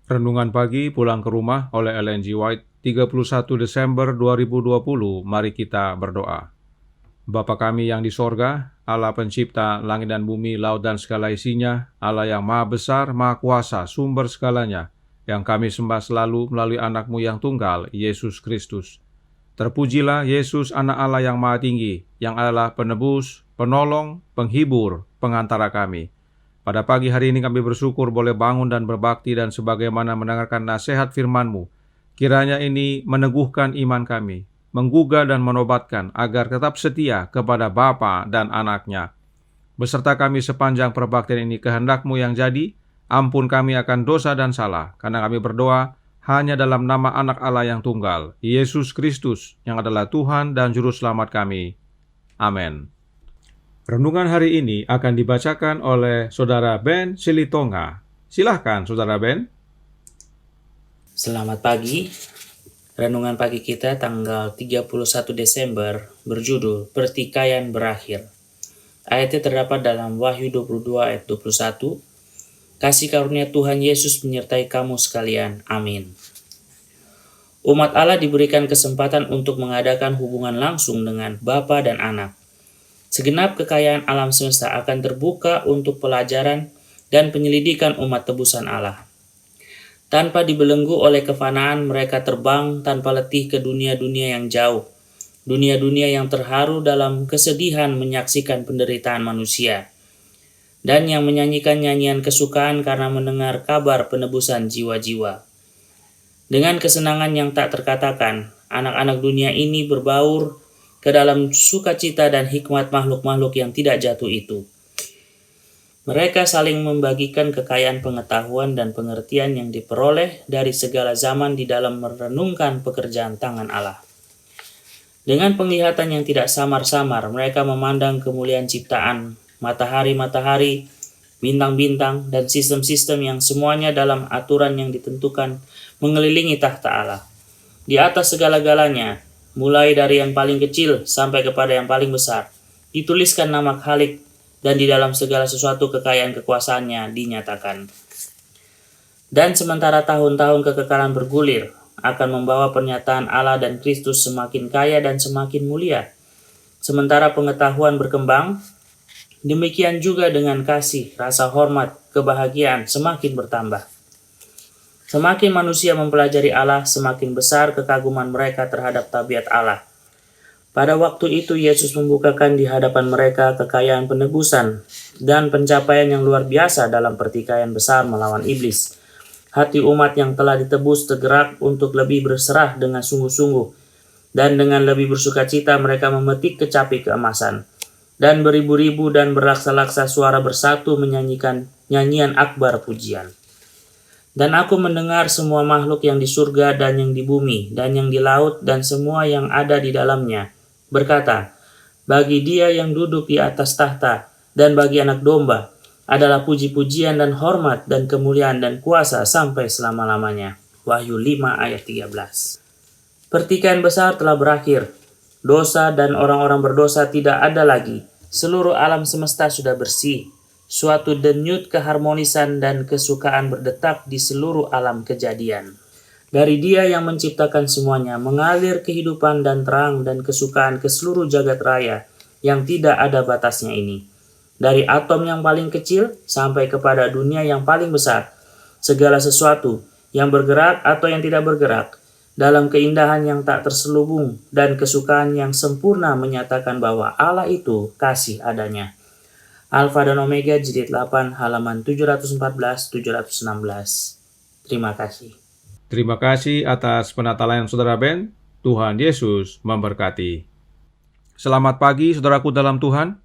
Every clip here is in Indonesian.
Renungan pagi pulang ke rumah oleh Ellen G. White, 31 Desember 2020. Mari kita berdoa. Bapa kami yang di sorga, Allah pencipta langit dan bumi, laut dan segala isinya, Allah yang maha besar, maha kuasa, sumber segalanya, yang kami sembah selalu melalui anak-Mu yang tunggal, Yesus Kristus. Terpujilah Yesus, anak Allah yang maha tinggi, yang adalah penebus, penolong, penghibur, pengantara kami. Pada pagi hari ini kami bersyukur boleh bangun dan berbakti dan sebagaimana mendengarkan nasihat firman-Mu. Kiranya ini meneguhkan iman kami, menggugah dan menobatkan agar tetap setia kepada Bapa dan Anak-Nya. Beserta kami sepanjang perbaktian ini kehendak-Mu yang jadi, ampun kami akan dosa dan salah, karena kami berdoa hanya dalam nama Anak Allah yang tunggal, Yesus Kristus, yang adalah Tuhan dan Juru Selamat kami. Amin. Renungan hari ini akan dibacakan oleh Saudara Ben Silitonga. Silahkan Saudara Ben. Selamat pagi. Renungan pagi kita tanggal 31 Desember berjudul Pertikaian Berakhir. Ayatnya terdapat dalam Wahyu 22 ayat 21. Kasih karunia Tuhan Yesus menyertai kamu sekalian. Amin. Umat Allah diberikan kesempatan untuk mengadakan hubungan langsung dengan Bapa dan Anak. Segenap kekayaan alam semesta akan terbuka untuk pelajaran dan penyelidikan umat tebusan Allah. Tanpa dibelenggu oleh kefanaan, mereka terbang tanpa letih ke dunia-dunia yang jauh. Dunia-dunia yang terharu dalam kesedihan menyaksikan penderitaan manusia. Dan yang menyanyikan nyanyian kesukaan karena mendengar kabar penebusan jiwa-jiwa. Dengan kesenangan yang tak terkatakan, anak-anak dunia ini berbaur ke dalam sukacita dan hikmat makhluk-makhluk yang tidak jatuh itu. Mereka saling membagikan kekayaan pengetahuan dan pengertian yang diperoleh dari segala zaman di dalam merenungkan pekerjaan tangan Allah. Dengan penglihatan yang tidak samar-samar, mereka memandang kemuliaan ciptaan, matahari-matahari, bintang-bintang, dan sistem-sistem yang semuanya dalam aturan yang ditentukan mengelilingi takhta Allah. Di atas segala-galanya, mulai dari yang paling kecil sampai kepada yang paling besar, dituliskan nama Khalik, dan di dalam segala sesuatu kekayaan kekuasaannya dinyatakan. Dan sementara tahun-tahun kekekalan bergulir, akan membawa pernyataan Allah dan Kristus semakin kaya dan semakin mulia. Sementara pengetahuan berkembang, demikian juga dengan kasih, rasa hormat, kebahagiaan semakin bertambah. Semakin manusia mempelajari Allah, semakin besar kekaguman mereka terhadap tabiat Allah. Pada waktu itu Yesus membukakan di hadapan mereka kekayaan penebusan dan pencapaian yang luar biasa dalam pertikaian besar melawan iblis. Hati umat yang telah ditebus tergerak untuk lebih berserah dengan sungguh-sungguh, dan dengan lebih bersukacita mereka memetik kecapi keemasan. Dan beribu-ribu dan berlaksa-laksa suara bersatu menyanyikan nyanyian akbar pujian. Dan aku mendengar semua makhluk yang di surga dan yang di bumi dan yang di laut dan semua yang ada di dalamnya berkata, bagi Dia yang duduk di atas tahta dan bagi Anak Domba adalah puji-pujian dan hormat dan kemuliaan dan kuasa sampai selama-lamanya. Wahyu 5 ayat 13. Pertikaian besar telah berakhir. Dosa dan orang-orang berdosa tidak ada lagi. Seluruh alam semesta sudah bersih. Suatu denyut keharmonisan dan kesukaan berdetak di seluruh alam kejadian. Dari Dia yang menciptakan semuanya, mengalir kehidupan dan terang dan kesukaan ke seluruh jagat raya yang tidak ada batasnya ini. Dari atom yang paling kecil sampai kepada dunia yang paling besar, segala sesuatu yang bergerak atau yang tidak bergerak, dalam keindahan yang tak terselubung dan kesukaan yang sempurna menyatakan bahwa Allah itu kasih adanya. Alfa dan Omega jilid 8 halaman 714-716. Terima kasih. Terima kasih atas penatalan Saudara Ben. Tuhan Yesus memberkati. Selamat pagi saudaraku dalam Tuhan.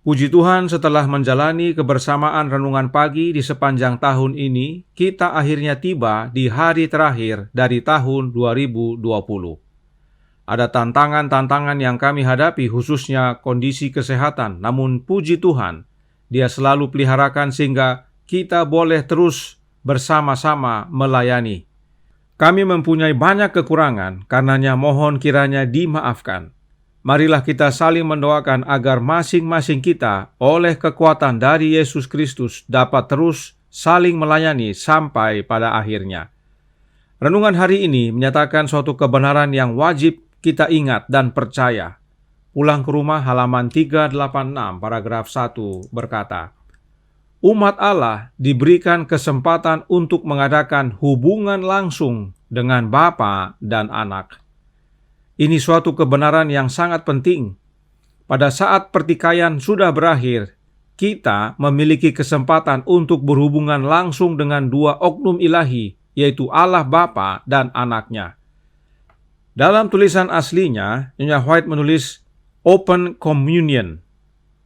Puji Tuhan, setelah menjalani kebersamaan renungan pagi di sepanjang tahun ini, kita akhirnya tiba di hari terakhir dari tahun 2020. Ada tantangan-tantangan yang kami hadapi, khususnya kondisi kesehatan. Namun puji Tuhan, Dia selalu peliharakan sehingga kita boleh terus bersama-sama melayani. Kami mempunyai banyak kekurangan, karenanya mohon kiranya dimaafkan. Marilah kita saling mendoakan agar masing-masing kita oleh kekuatan dari Yesus Kristus dapat terus saling melayani sampai pada akhirnya. Renungan hari ini menyatakan suatu kebenaran yang wajib kita ingat dan percaya. Pulang ke rumah halaman 386 paragraf 1 berkata, umat Allah diberikan kesempatan untuk mengadakan hubungan langsung dengan Bapa dan Anak. Ini suatu kebenaran yang sangat penting. Pada saat pertikaian sudah berakhir, kita memiliki kesempatan untuk berhubungan langsung dengan dua oknum ilahi, yaitu Allah Bapa dan Anaknya. Dalam tulisan aslinya, Nyonya White menulis Open Communion.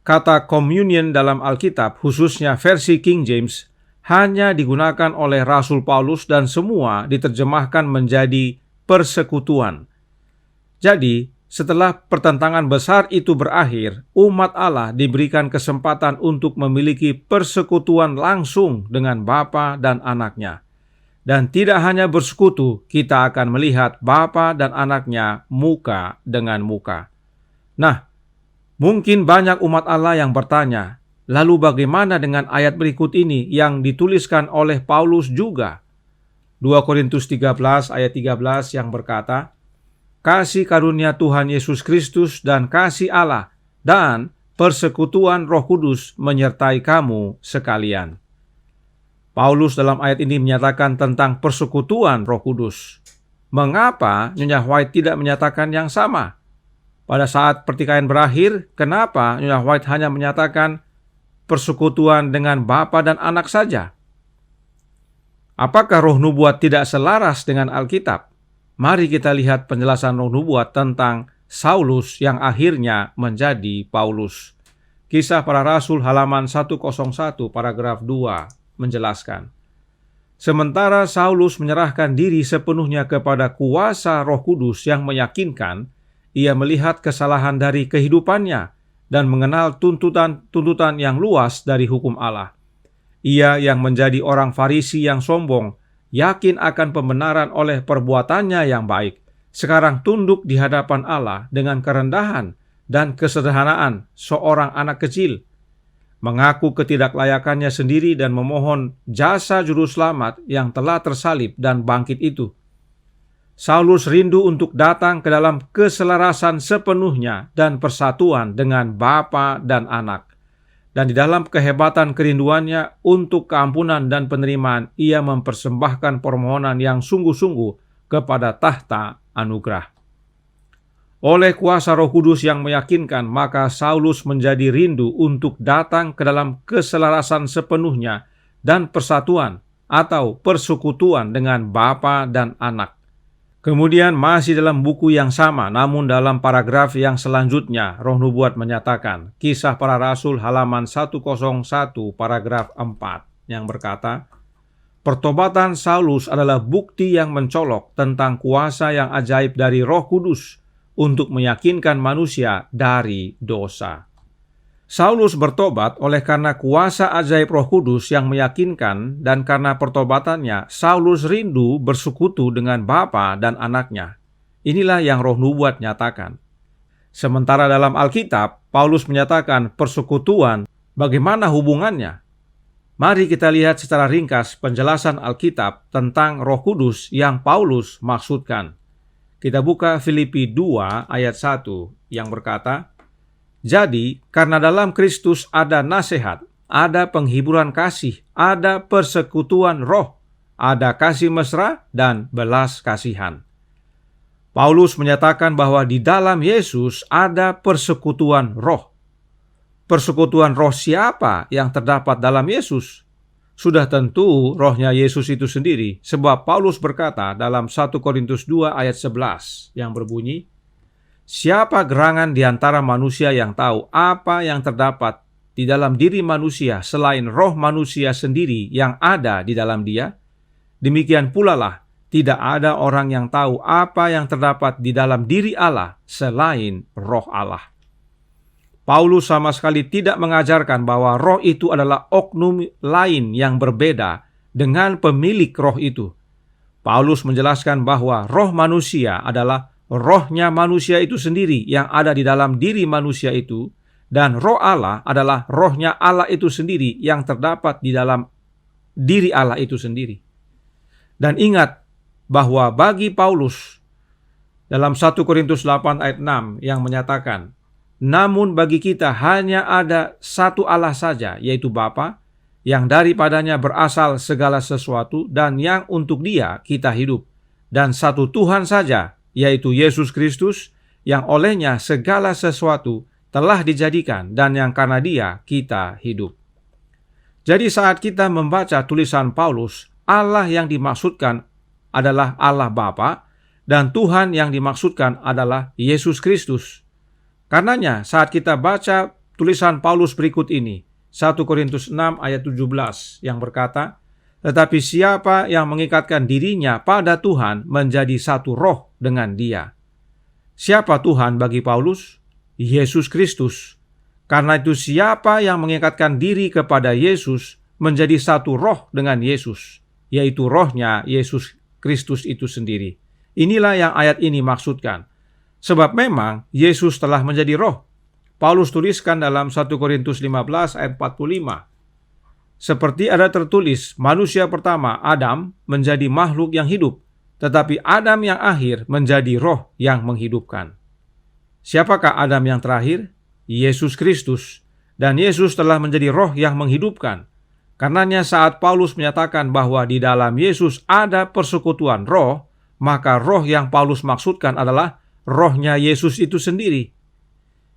Kata communion dalam Alkitab, khususnya versi King James, hanya digunakan oleh Rasul Paulus dan semua diterjemahkan menjadi persekutuan. Jadi, setelah pertentangan besar itu berakhir, umat Allah diberikan kesempatan untuk memiliki persekutuan langsung dengan Bapa dan Anaknya. Dan tidak hanya bersekutu, kita akan melihat Bapa dan Anaknya muka dengan muka. Nah, mungkin banyak umat Allah yang bertanya, lalu bagaimana dengan ayat berikut ini yang dituliskan oleh Paulus juga? 2 Korintus 13 ayat 13 yang berkata, kasih karunia Tuhan Yesus Kristus dan kasih Allah dan persekutuan Roh Kudus menyertai kamu sekalian. Paulus dalam ayat ini menyatakan tentang persekutuan Roh Kudus. Mengapa Nyonya White tidak menyatakan yang sama? Pada saat pertikaian berakhir, kenapa Nyonya White hanya menyatakan persekutuan dengan Bapa dan Anak saja? Apakah roh nubuat tidak selaras dengan Alkitab? Mari kita lihat penjelasan roh nubuat tentang Saulus yang akhirnya menjadi Paulus. Kisah Para Rasul halaman 101 paragraf 2 menjelaskan, sementara Saulus menyerahkan diri sepenuhnya kepada kuasa Roh Kudus yang meyakinkan, ia melihat kesalahan dari kehidupannya dan mengenal tuntutan yang luas dari hukum Allah. Ia yang menjadi orang Farisi yang sombong, yakin akan pembenaran oleh perbuatannya yang baik, sekarang tunduk di hadapan Allah dengan kerendahan dan kesederhanaan seorang anak kecil, mengaku ketidaklayakannya sendiri dan memohon jasa juru selamat yang telah tersalib dan bangkit itu. Saulus rindu untuk datang ke dalam keselarasan sepenuhnya dan persatuan dengan Bapa dan Anak. Dan di dalam kehebatan kerinduannya untuk keampunan dan penerimaan, ia mempersembahkan permohonan yang sungguh-sungguh kepada tahta anugerah. Oleh kuasa Roh Kudus yang meyakinkan, maka Saulus menjadi rindu untuk datang ke dalam keselarasan sepenuhnya dan persatuan atau persekutuan dengan Bapa dan Anak. Kemudian masih dalam buku yang sama, namun dalam paragraf yang selanjutnya, roh nubuat menyatakan, Kisah Para Rasul halaman 101 paragraf 4 yang berkata, pertobatan Saulus adalah bukti yang mencolok tentang kuasa yang ajaib dari Roh Kudus untuk meyakinkan manusia dari dosa. Saulus bertobat oleh karena kuasa ajaib Roh Kudus yang meyakinkan, dan karena pertobatannya Saulus rindu bersekutu dengan Bapa dan Anaknya. Inilah yang roh nubuat nyatakan. Sementara dalam Alkitab, Paulus menyatakan persekutuan, bagaimana hubungannya? Mari kita lihat secara ringkas penjelasan Alkitab tentang Roh Kudus yang Paulus maksudkan. Kita buka Filipi 2 ayat 1 yang berkata, jadi, karena dalam Kristus ada nasihat, ada penghiburan kasih, ada persekutuan roh, ada kasih mesra dan belas kasihan. Paulus menyatakan bahwa di dalam Yesus ada persekutuan roh. Persekutuan roh siapa yang terdapat dalam Yesus? Sudah tentu rohnya Yesus itu sendiri, sebab Paulus berkata dalam 1 Korintus 2 ayat 11 yang berbunyi, siapa gerangan di antara manusia yang tahu apa yang terdapat di dalam diri manusia selain roh manusia sendiri yang ada di dalam dia? Demikian pula lah, tidak ada orang yang tahu apa yang terdapat di dalam diri Allah selain roh Allah. Paulus sama sekali tidak mengajarkan bahwa roh itu adalah oknum lain yang berbeda dengan pemilik roh itu. Paulus menjelaskan bahwa roh manusia adalah rohnya manusia itu sendiri yang ada di dalam diri manusia itu, dan roh Allah adalah rohnya Allah itu sendiri yang terdapat di diri Allah itu sendiri. Dan ingat bahwa bagi Paulus dalam 1 Korintus 8 ayat 6 yang menyatakan, namun bagi kita hanya ada satu Allah saja, yaitu Bapa, yang daripadanya berasal segala sesuatu dan yang untuk Dia kita hidup. Dan satu Tuhan saja, yaitu Yesus Kristus, yang olehnya segala sesuatu telah dijadikan dan yang karena Dia kita hidup. Jadi saat kita membaca tulisan Paulus, Allah yang dimaksudkan adalah Allah Bapa dan Tuhan yang dimaksudkan adalah Yesus Kristus. Karenanya saat kita baca tulisan Paulus berikut ini, 1 Korintus 6 ayat 17 yang berkata, tetapi siapa yang mengikatkan dirinya pada Tuhan menjadi satu roh dengan Dia. Siapa Tuhan bagi Paulus? Yesus Kristus. Karena itu siapa yang mengikatkan diri kepada Yesus menjadi satu roh dengan Yesus, yaitu rohnya Yesus Kristus itu sendiri. Inilah yang ayat ini maksudkan. Sebab memang Yesus telah menjadi roh. Paulus tuliskan dalam 1 Korintus 15 ayat 45. Seperti ada tertulis, manusia pertama Adam menjadi makhluk yang hidup, tetapi Adam yang akhir menjadi roh yang menghidupkan. Siapakah Adam yang terakhir? Yesus Kristus. Dan Yesus telah menjadi roh yang menghidupkan. Karenanya saat Paulus menyatakan bahwa di dalam Yesus ada persekutuan roh, maka roh yang Paulus maksudkan adalah rohnya Yesus itu sendiri.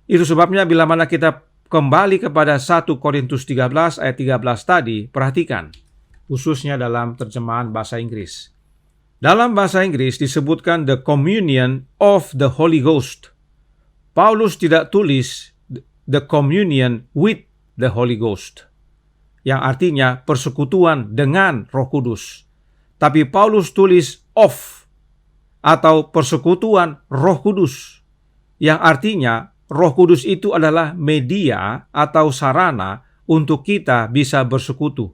Itu sebabnya bila mana kita kembali kepada 1 Korintus 13 ayat 13 tadi, perhatikan, khususnya dalam terjemahan bahasa Inggris. Dalam bahasa Inggris disebutkan the communion of the Holy Ghost. Paulus tidak tulis the communion with the Holy Ghost, yang artinya persekutuan dengan Roh Kudus. Tapi Paulus tulis of, atau persekutuan Roh Kudus, yang artinya Roh Kudus itu adalah media atau sarana untuk kita bisa bersekutu.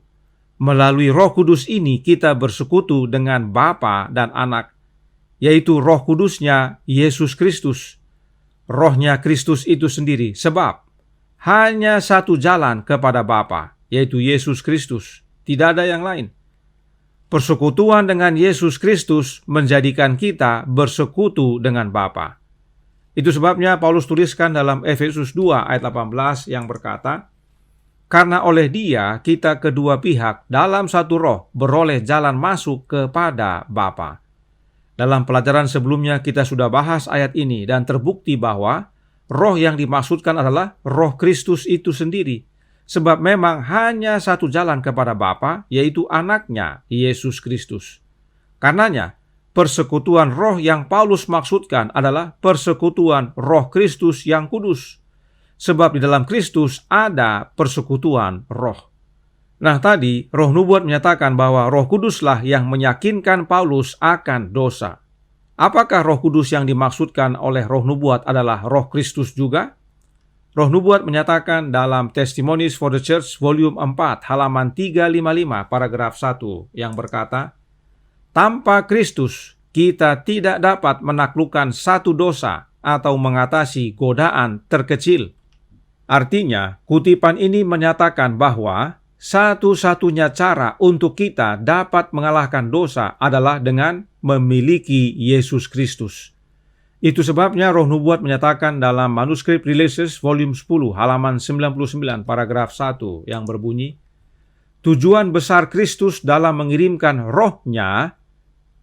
Melalui Roh Kudus ini kita bersekutu dengan Bapa dan Anak, yaitu Roh Kudusnya Yesus Kristus. Rohnya Kristus itu sendiri, sebab hanya satu jalan kepada Bapa, yaitu Yesus Kristus. Tidak ada yang lain. Persekutuan dengan Yesus Kristus menjadikan kita bersekutu dengan Bapa. Itu sebabnya Paulus tuliskan dalam Efesus 2 ayat 18 yang berkata, karena oleh Dia kita kedua pihak dalam satu roh beroleh jalan masuk kepada Bapa. Dalam pelajaran sebelumnya kita sudah bahas ayat ini dan terbukti bahwa roh yang dimaksudkan adalah Roh Kristus itu sendiri. Sebab memang hanya satu jalan kepada Bapa, yaitu Anaknya, Yesus Kristus. Karenanya, persekutuan roh yang Paulus maksudkan adalah persekutuan Roh Kristus yang kudus. Sebab di dalam Kristus ada persekutuan roh. Nah tadi, Roh Nubuat menyatakan bahwa Roh Kuduslah yang meyakinkan Paulus akan dosa. Apakah Roh Kudus yang dimaksudkan oleh Roh Nubuat adalah Roh Kristus juga? Roh Nubuat menyatakan dalam Testimonies for the Church volume 4 halaman 355 paragraf 1 yang berkata, tanpa Kristus kita tidak dapat menaklukkan satu dosa atau mengatasi godaan terkecil. Artinya, kutipan ini menyatakan bahwa satu-satunya cara untuk kita dapat mengalahkan dosa adalah dengan memiliki Yesus Kristus. Itu sebabnya Roh Nubuat menyatakan dalam manuskrip Releases volume 10 halaman 99 paragraf 1 yang berbunyi, tujuan besar Kristus dalam mengirimkan rohnya,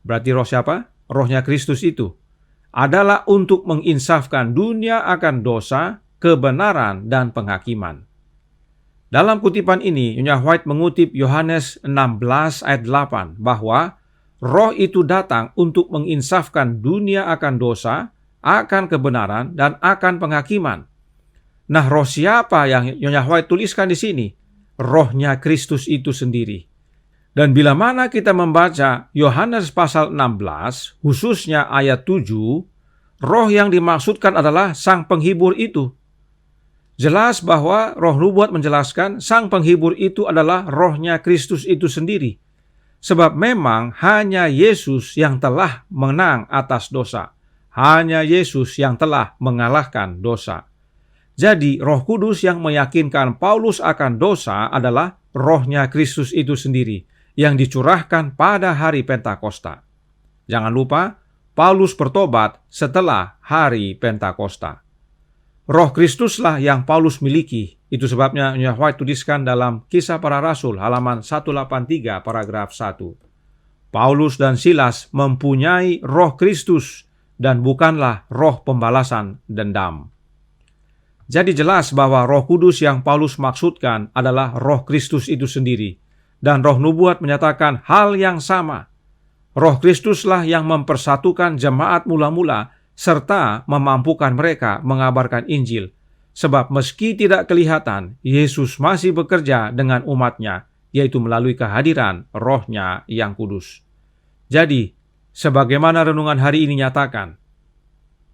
berarti roh siapa? Rohnya Kristus itu, adalah untuk menginsafkan dunia akan dosa, kebenaran, dan penghakiman. Dalam kutipan ini, Nyonya White mengutip Yohanes 16 ayat 8 bahwa roh itu datang untuk menginsafkan dunia akan dosa, akan kebenaran, dan akan penghakiman. Nah, roh siapa yang Nyonya White tuliskan di sini? Rohnya Kristus itu sendiri. Dan bila mana kita membaca Yohanes pasal 16, khususnya ayat 7, roh yang dimaksudkan adalah Sang Penghibur itu. Jelas bahwa Roh Nubuat menjelaskan Sang Penghibur itu adalah rohnya Kristus itu sendiri. Sebab memang hanya Yesus yang telah menang atas dosa. Hanya Yesus yang telah mengalahkan dosa. Jadi Roh Kudus yang meyakinkan Paulus akan dosa adalah rohnya Kristus itu sendiri. yang dicurahkan pada hari Pentakosta. Jangan lupa, Paulus bertobat setelah hari Pentakosta. Roh Kristuslah yang Paulus miliki. Itu sebabnya Nyonya White tuliskan dalam Kisah Para Rasul halaman 183 paragraf 1. Paulus dan Silas mempunyai Roh Kristus dan bukanlah roh pembalasan dendam. Jadi jelas bahwa Roh Kudus yang Paulus maksudkan adalah Roh Kristus itu sendiri. Dan Roh Nubuat menyatakan hal yang sama. Roh Kristuslah yang mempersatukan jemaat mula-mula serta memampukan mereka mengabarkan Injil. Sebab meski tidak kelihatan, Yesus masih bekerja dengan umatnya, yaitu melalui kehadiran Roh-Nya yang kudus. Jadi, sebagaimana renungan hari ini nyatakan,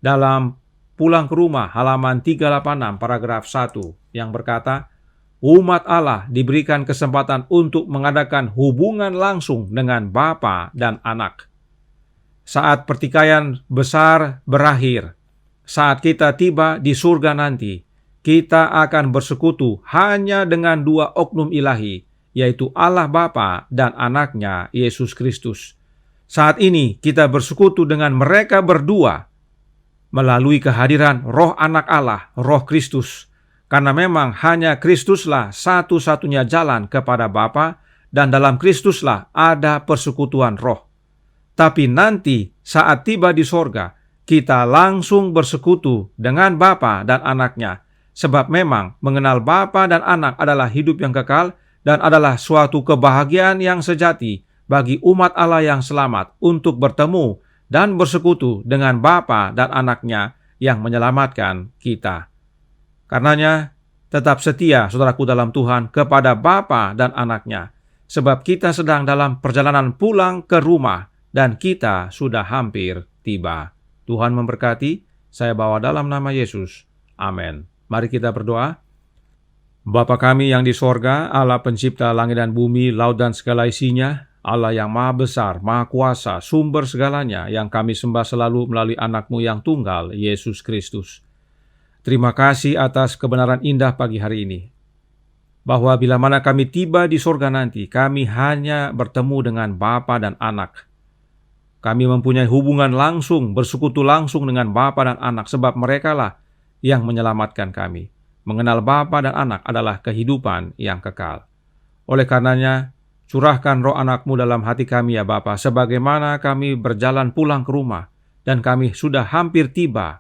dalam Pulang ke Rumah halaman 386 paragraf 1 yang berkata, umat Allah diberikan kesempatan untuk mengadakan hubungan langsung dengan Bapa dan Anak. Saat pertikaian besar berakhir, saat kita tiba di surga nanti, kita akan bersekutu hanya dengan dua oknum ilahi, yaitu Allah Bapa dan Anaknya Yesus Kristus. Saat ini kita bersekutu dengan mereka berdua melalui kehadiran Roh Anak Allah, Roh Kristus. Karena memang hanya Kristuslah satu-satunya jalan kepada Bapa, dan dalam Kristuslah ada persekutuan roh. Tapi nanti saat tiba di sorga, kita langsung bersekutu dengan Bapa dan Anaknya. Sebab memang mengenal Bapa dan Anak adalah hidup yang kekal dan adalah suatu kebahagiaan yang sejati bagi umat Allah yang selamat untuk bertemu dan bersekutu dengan Bapa dan Anaknya yang menyelamatkan kita. Karenanya, tetap setia saudaraku dalam Tuhan kepada Bapa dan Anaknya, sebab kita sedang dalam perjalanan pulang ke rumah dan kita sudah hampir tiba. Tuhan memberkati, saya bawa dalam nama Yesus. Amin. Mari kita berdoa. Bapa kami yang di sorga, Allah pencipta langit dan bumi, laut dan segala isinya, Allah yang maha besar, maha kuasa, sumber segalanya, yang kami sembah selalu melalui anak-Mu yang tunggal, Yesus Kristus. Terima kasih atas kebenaran indah pagi hari ini, bahwa bila mana kami tiba di sorga nanti, kami hanya bertemu dengan Bapa dan Anak. Kami mempunyai hubungan langsung, bersekutu langsung dengan Bapa dan Anak, sebab merekalah yang menyelamatkan kami. Mengenal Bapa dan Anak adalah kehidupan yang kekal. Oleh karenanya, curahkan Roh Anak-Mu dalam hati kami ya Bapa, sebagaimana kami berjalan pulang ke rumah, dan kami sudah hampir tiba.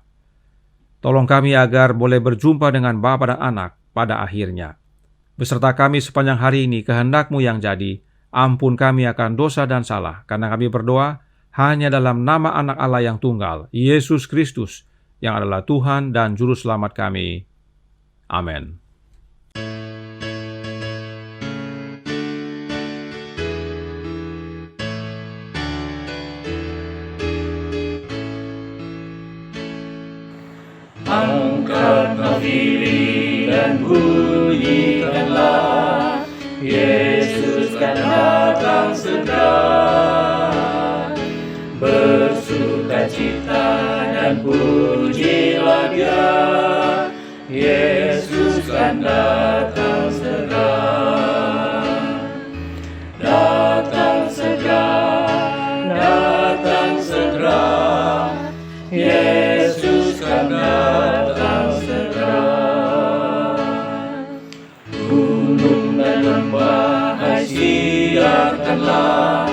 Tolong kami agar boleh berjumpa dengan Bapa dan Anak pada akhirnya. Beserta kami sepanjang hari ini, kehendak-Mu yang jadi, ampun kami akan dosa dan salah, karena kami berdoa hanya dalam nama Anak Allah yang tunggal, Yesus Kristus, yang adalah Tuhan dan Juru Selamat kami. Amin. Angkat nafiri dan bunyikanlah, Yesus kan datang segera. Bersukacita dan pujilah Dia, Yesus kan datang segera. Datang segera, datang segera, Yesus kan datang segera. Gunung dan lembah hai siarkanlah,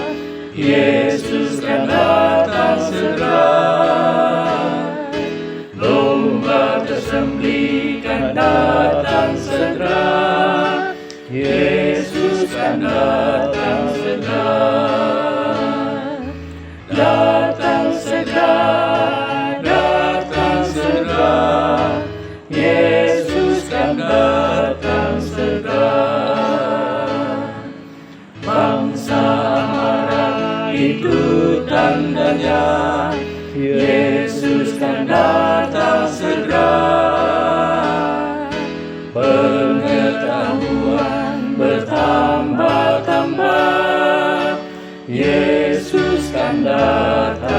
Yesus kan datang segera. Domba tersembelih kan datang segera, Yesus kan datang segera. Datang segera, datang segera, Yesus kan datang segera. Bangsa marah itu tandanya, Yesus kan datang segera. Pengetahuan bertambah-tambah, Yesus kan datang